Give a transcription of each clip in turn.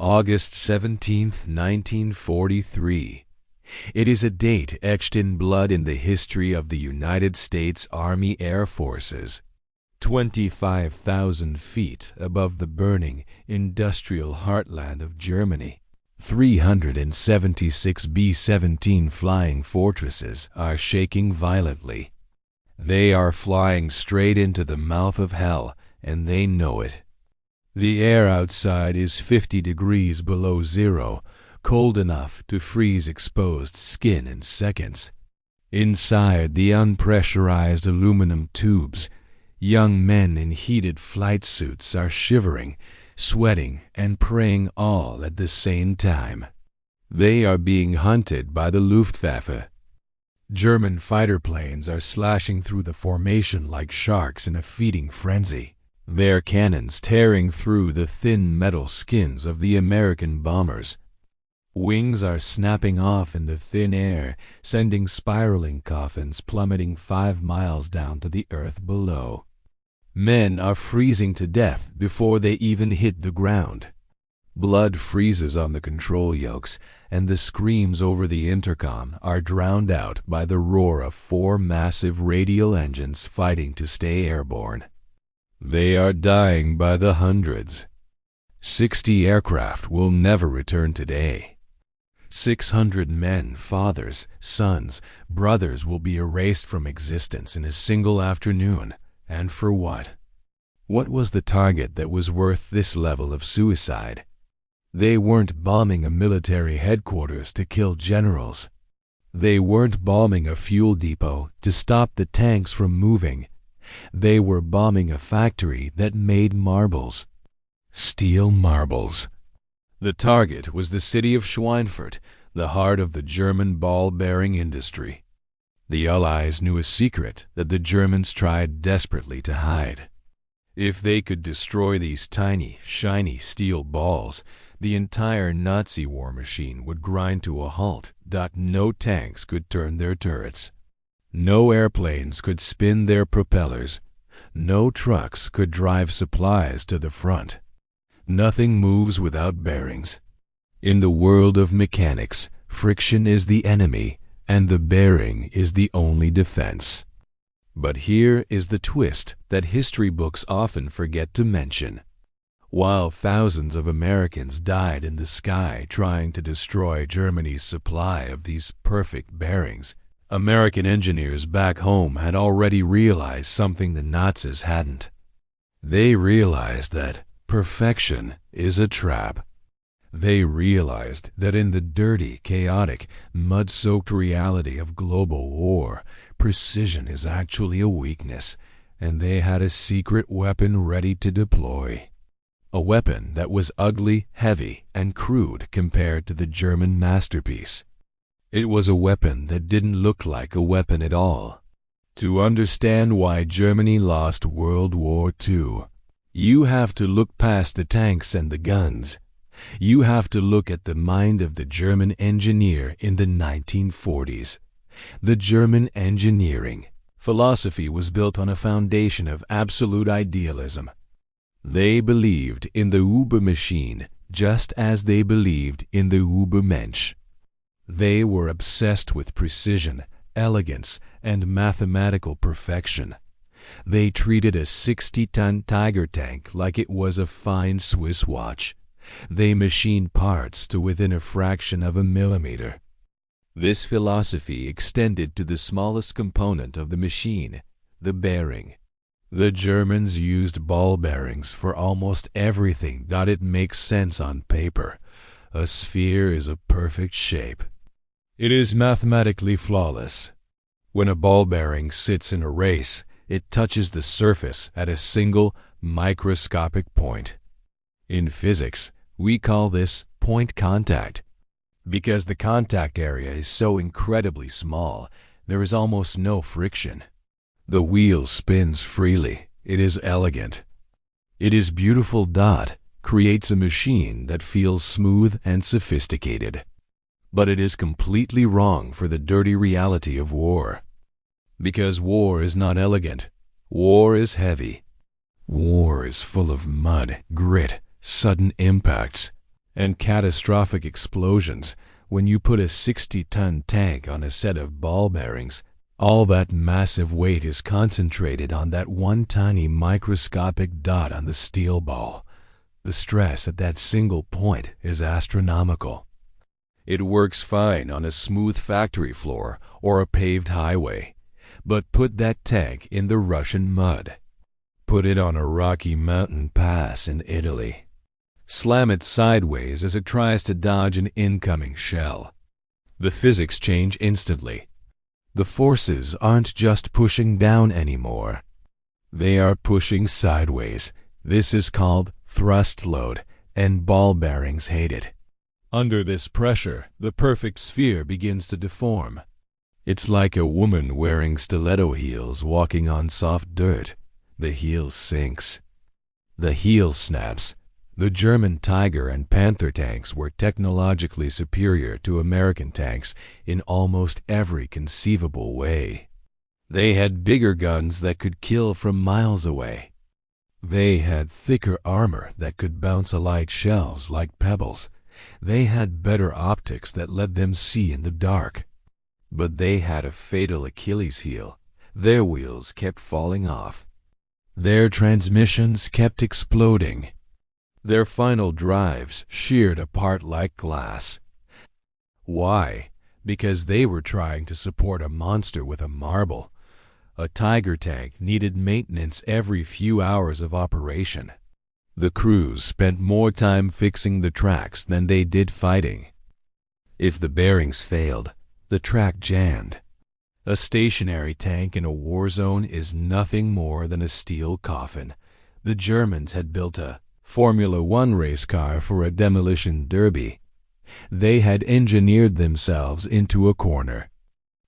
August 17, 1943. It is a date etched in blood in the history of the United States Army Air Forces. 25,000 feet above the burning industrial heartland of Germany, 376 B-17 flying fortresses are shaking violently. They are flying straight into the mouth of hell, and they know it. The air outside is 50 degrees below zero, cold enough to freeze exposed skin in seconds. Inside the unpressurized aluminum tubes, young men in heated flight suits are shivering, sweating, and praying all at the same time. They are being hunted by the Luftwaffe. German fighter planes are slashing through the formation like sharks in a feeding frenzy, their cannons tearing through the thin metal skins of the American bombers. Wings are snapping off in the thin air, sending spiraling coffins plummeting 5 miles down to the earth below. Men are freezing to death before they even hit the ground. Blood freezes on the control yokes, and the screams over the intercom are drowned out by the roar of 4 massive radial engines fighting to stay airborne. They are dying by the hundreds. 60 aircraft will never return today. 600 men, fathers, sons, brothers will be erased from existence in a single afternoon. And for what? What was the target that was worth this level of suicide? They weren't bombing a military headquarters to kill generals. They weren't bombing a fuel depot to stop the tanks from moving. They were bombing a factory that made marbles. Steel marbles. The target was the city of Schweinfurt, the heart of the German ball-bearing industry. The Allies knew a secret that the Germans tried desperately to hide. If they could destroy these tiny, shiny steel balls, the entire Nazi war machine would grind to a halt. No tanks could turn their turrets. No airplanes could spin their propellers. No trucks could drive supplies to the front. Nothing moves without bearings. In the world of mechanics, friction is the enemy, and the bearing is the only defense. But here is the twist that history books often forget to mention. While thousands of Americans died in the sky trying to destroy Germany's supply of these perfect bearings, American engineers back home had already realized something the Nazis hadn't. They realized that perfection is a trap. They realized that in the dirty, chaotic, mud-soaked reality of global war, precision is actually a weakness, and they had a secret weapon ready to deploy. A weapon that was ugly, heavy, and crude compared to the German masterpiece. It was a weapon that didn't look like a weapon at all. To understand why Germany lost World War II, you have to look past the tanks and the guns. You have to look at the mind of the German engineer in the 1940s. The German engineering philosophy was built on a foundation of absolute idealism. They believed in the Uber-machine just as they believed in the Ubermensch. They were obsessed with precision, elegance, and mathematical perfection. They treated a 60-ton Tiger tank like it was a fine Swiss watch. They machined parts to within a fraction of a millimeter. This philosophy extended to the smallest component of the machine, the bearing. The Germans used ball bearings for almost everything. It makes sense on paper. A sphere is a perfect shape. It is mathematically flawless. When a ball bearing sits in a race, it touches the surface at a single microscopic point. In physics, we call this point contact. Because the contact area is so incredibly small, there is almost no friction. The wheel spins freely. It is elegant. It is beautiful. Creates a machine that feels smooth and sophisticated. But it is completely wrong for the dirty reality of war. Because war is not elegant. War is heavy. War is full of mud, grit, sudden impacts. and catastrophic explosions. When you put a 60-ton tank on a set of ball bearings, all that massive weight is concentrated on that one tiny microscopic dot on the steel ball. The stress at that single point is astronomical. It works fine on a smooth factory floor or a paved highway, but put that tank in the Russian mud. Put it on a rocky mountain pass in Italy. Slam it sideways as it tries to dodge an incoming shell. The physics change instantly. The forces aren't just pushing down anymore. They are pushing sideways. This is called thrust load, and ball bearings hate it. Under this pressure, the perfect sphere begins to deform. It's like a woman wearing stiletto heels walking on soft dirt. The heel sinks. The heel snaps. The German Tiger and Panther tanks were technologically superior to American tanks in almost every conceivable way. They had bigger guns that could kill from miles away. They had thicker armor that could bounce Allied shells like pebbles. They had better optics that let them see in the dark. But they had a fatal Achilles heel. Their wheels kept falling off. Their transmissions kept exploding. Their final drives sheared apart like glass. Why? Because they were trying to support a monster with a marble. A Tiger tank needed maintenance every few hours of operation. The crews spent more time fixing the tracks than they did fighting. If the bearings failed, the track jammed. A stationary tank in a war zone is nothing more than a steel coffin. The Germans had built a Formula One race car for a demolition derby. They had engineered themselves into a corner.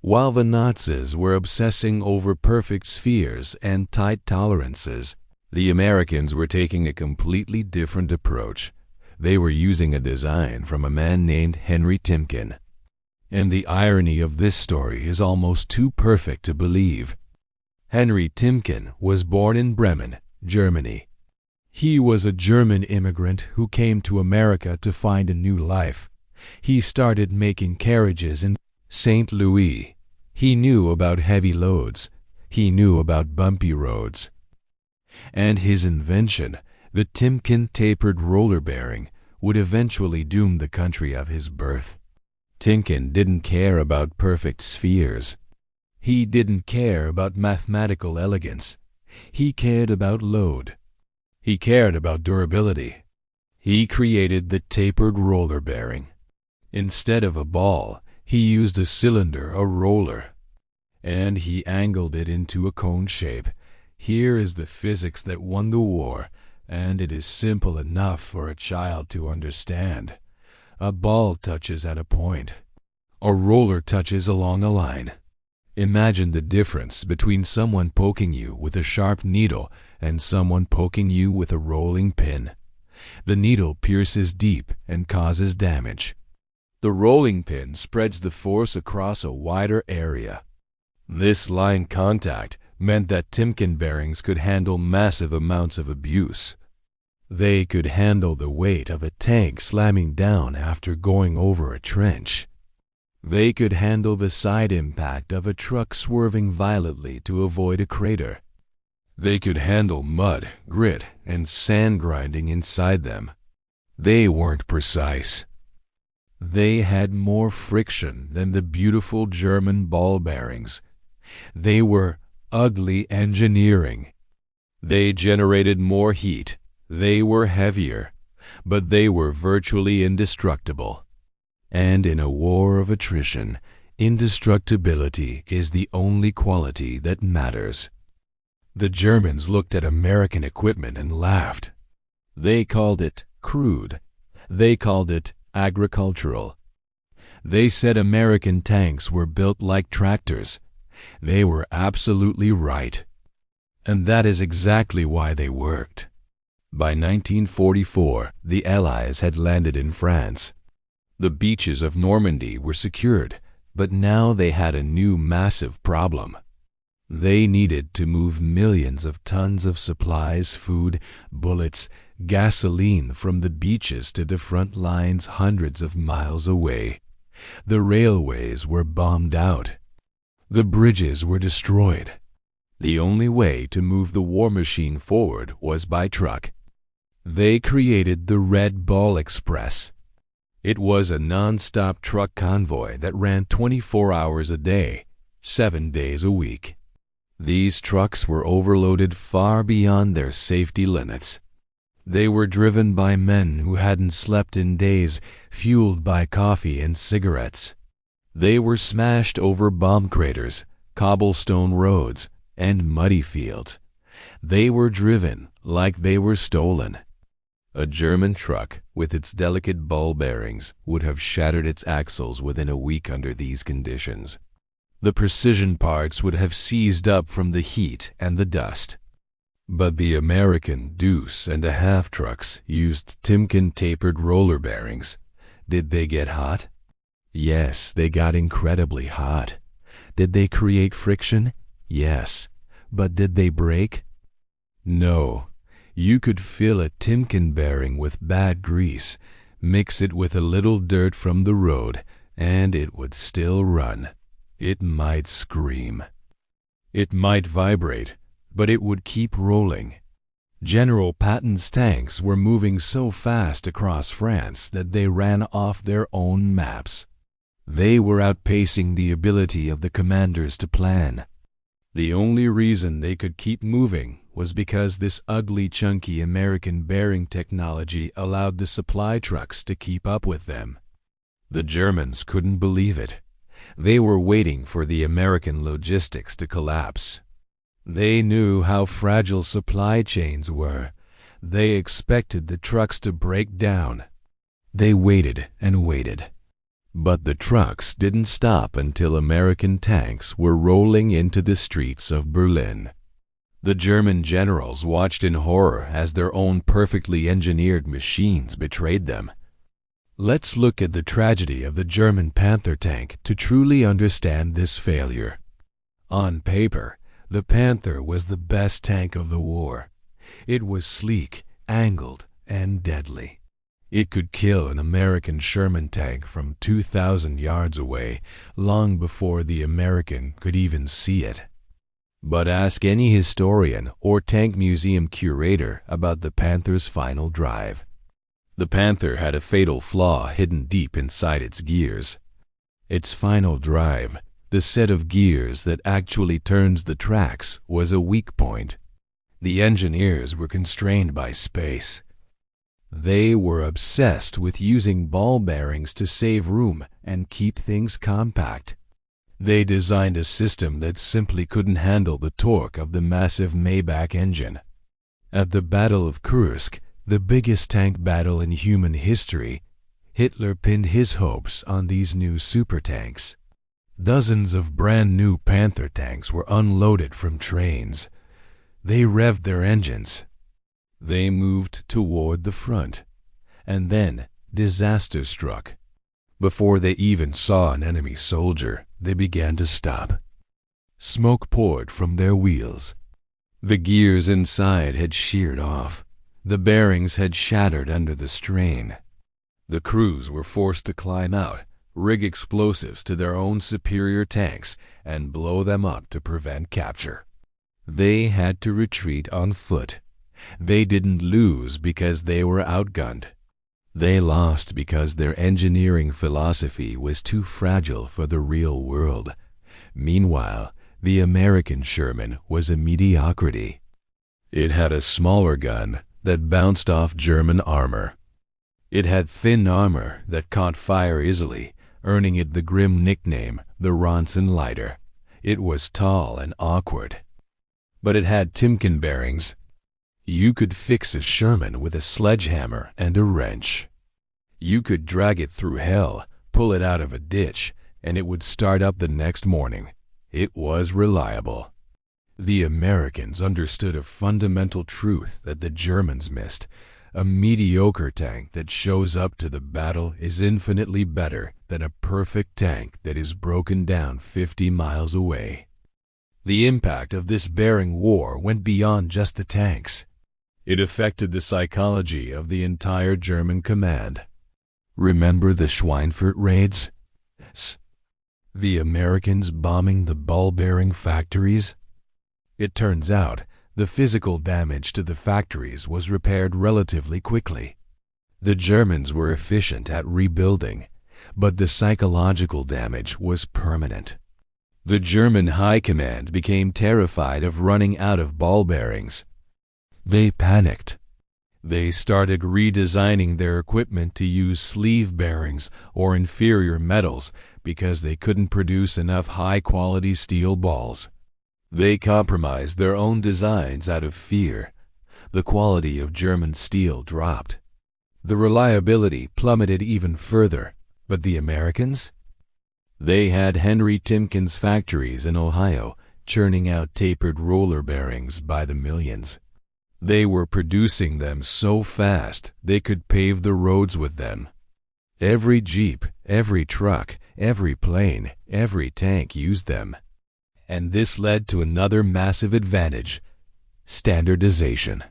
While the Nazis were obsessing over perfect spheres and tight tolerances, the Americans were taking a completely different approach. They were using a design from a man named Henry Timken. And the irony of this story is almost too perfect to believe. Henry Timken was born in Bremen, Germany. He was a German immigrant who came to America to find a new life. He started making carriages in St. Louis. He knew about heavy loads. He knew about bumpy roads. And his invention, the Timken tapered roller bearing, would eventually doom the country of his birth. Timken didn't care about perfect spheres. He didn't care about mathematical elegance. He cared about load. He cared about durability. He created the tapered roller bearing. Instead of a ball, he used a cylinder, a roller, and he angled it into a cone shape. Here is the physics that won the war, and it is simple enough for a child to understand. A ball touches at a point. A roller touches along a line. Imagine the difference between someone poking you with a sharp needle and someone poking you with a rolling pin. The needle pierces deep and causes damage. The rolling pin spreads the force across a wider area. This line contact meant that Timken bearings could handle massive amounts of abuse. They could handle the weight of a tank slamming down after going over a trench. They could handle the side impact of a truck swerving violently to avoid a crater. They could handle mud, grit, and sand grinding inside them. They weren't precise. They had more friction than the beautiful German ball bearings. They were ugly engineering. They generated more heat. They were heavier, but they were virtually indestructible. And in a war of attrition, indestructibility is the only quality that matters. The Germans looked at American equipment and laughed. They called it crude. They called it agricultural. They said American tanks were built like tractors. They were absolutely right. And that is exactly why they worked. By 1944, the Allies had landed in France. The beaches of Normandy were secured, but now they had a new massive problem. They needed to move millions of tons of supplies, food, bullets, gasoline from the beaches to the front lines hundreds of miles away. The railways were bombed out. The bridges were destroyed. The only way to move the war machine forward was by truck. They created the Red Ball Express. It was a non-stop truck convoy that ran 24 hours a day, 7 days a week. These trucks were overloaded far beyond their safety limits. They were driven by men who hadn't slept in days, fueled by coffee and cigarettes. They were smashed over bomb craters, cobblestone roads, and muddy fields. They were driven like they were stolen. A German truck with its delicate ball bearings would have shattered its axles within a week under these conditions. The precision parts would have seized up from the heat and the dust. But the American deuce-and-a-half trucks used Timken tapered roller bearings. Did they get hot? Yes, they got incredibly hot. Did they create friction? Yes. But did they break? No. You could fill a Timken bearing with bad grease, mix it with a little dirt from the road, and it would still run. It might scream. It might vibrate, but it would keep rolling. General Patton's tanks were moving so fast across France that they ran off their own maps. They were outpacing the ability of the commanders to plan. The only reason they could keep moving was because this ugly, chunky American bearing technology allowed the supply trucks to keep up with them. The Germans couldn't believe it. They were waiting for the American logistics to collapse. They knew how fragile supply chains were. They expected the trucks to break down. They waited and waited. But the trucks didn't stop until American tanks were rolling into the streets of Berlin. The German generals watched in horror as their own perfectly engineered machines betrayed them. Let's look at the tragedy of the German Panther tank to truly understand this failure. On paper, the Panther was the best tank of the war. It was sleek, angled, and deadly. It could kill an American Sherman tank from 2,000 yards away, long before the American could even see it. But ask any historian or tank museum curator about the Panther's final drive. The Panther had a fatal flaw hidden deep inside its gears. Its final drive, the set of gears that actually turns the tracks, was a weak point. The engineers were constrained by space. They were obsessed with using ball bearings to save room and keep things compact. They designed a system that simply couldn't handle the torque of the massive Maybach engine. At the Battle of Kursk, the biggest tank battle in human history, Hitler pinned his hopes on these new supertanks. Dozens of brand-new Panther tanks were unloaded from trains. They revved their engines. They moved toward the front. And then disaster struck. Before they even saw an enemy soldier, they began to stop. Smoke poured from their wheels. The gears inside had sheared off. The bearings had shattered under the strain. The crews were forced to climb out, rig explosives to their own superior tanks, and blow them up to prevent capture. They had to retreat on foot. They didn't lose because they were outgunned. They lost because their engineering philosophy was too fragile for the real world. Meanwhile, the American Sherman was a mediocrity. It had a smaller gun that bounced off German armor. It had thin armor that caught fire easily, earning it the grim nickname, the Ronson Lighter. It was tall and awkward. But it had Timken bearings. You could fix a Sherman with a sledgehammer and a wrench. You could drag it through hell, pull it out of a ditch, and it would start up the next morning. It was reliable. The Americans understood a fundamental truth that the Germans missed. A mediocre tank that shows up to the battle is infinitely better than a perfect tank that is broken down 50 miles away. The impact of this bearing war went beyond just the tanks. It affected the psychology of the entire German command. Remember the Schweinfurt Raids? The Americans bombing the ball-bearing factories? It turns out the physical damage to the factories was repaired relatively quickly. The Germans were efficient at rebuilding, but the psychological damage was permanent. The German high command became terrified of running out of ball bearings. They panicked. They started redesigning their equipment to use sleeve bearings or inferior metals because they couldn't produce enough high-quality steel balls. They compromised their own designs out of fear. The quality of German steel dropped. The reliability plummeted even further. But the Americans? They had Henry Timken's factories in Ohio churning out tapered roller bearings by the millions. They were producing them so fast they could pave the roads with them. Every Jeep, every truck, every plane, every tank used them. And this led to another massive advantage: standardization.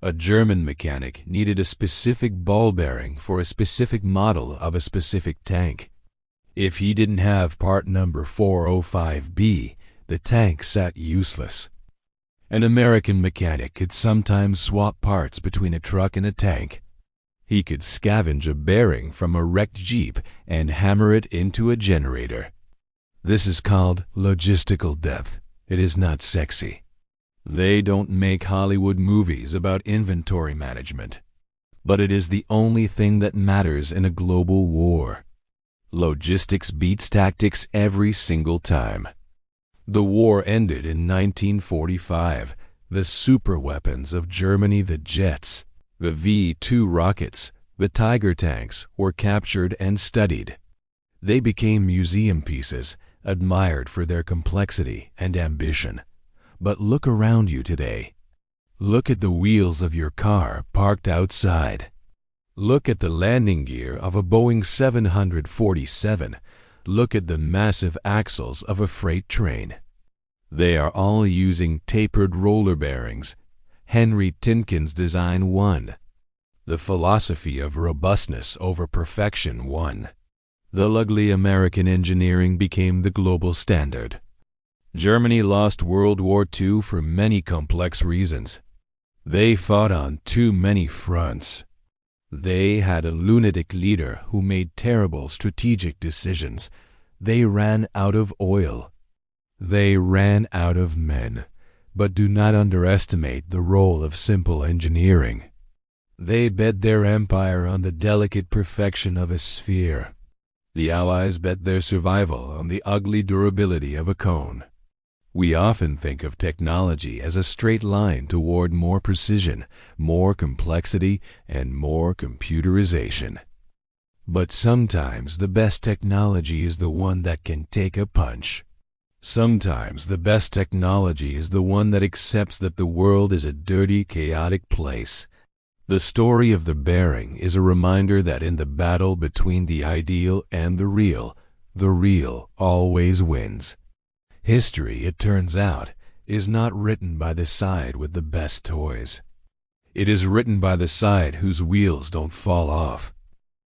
A German mechanic needed a specific ball bearing for a specific model of a specific tank. If he didn't have part number 405B, the tank sat useless. An American mechanic could sometimes swap parts between a truck and a tank. He could scavenge a bearing from a wrecked Jeep and hammer it into a generator. This is called logistical depth. It is not sexy. They don't make Hollywood movies about inventory management. But it is the only thing that matters in a global war. Logistics beats tactics every single time. The war ended in 1945. The superweapons of Germany, the jets, the V-2 rockets, the Tiger tanks, were captured and studied. They became museum pieces, admired for their complexity and ambition. But look around you today. Look at the wheels of your car parked outside. Look at the landing gear of a Boeing 747. Look at the massive axles of a freight train. They are all using tapered roller bearings. Henry Timken's design won. The philosophy of robustness over perfection won. The ugly American engineering became the global standard. Germany lost World War II for many complex reasons. They fought on too many fronts. They had a lunatic leader who made terrible strategic decisions. They ran out of oil. They ran out of men. But do not underestimate the role of simple engineering. They bet their empire on the delicate perfection of a sphere. The Allies bet their survival on the ugly durability of a cone. We often think of technology as a straight line toward more precision, more complexity, and more computerization. But sometimes the best technology is the one that can take a punch. Sometimes the best technology is the one that accepts that the world is a dirty, chaotic place. The story of the bearing is a reminder that in the battle between the ideal and the real always wins. History, it turns out, is not written by the side with the best toys. It is written by the side whose wheels don't fall off.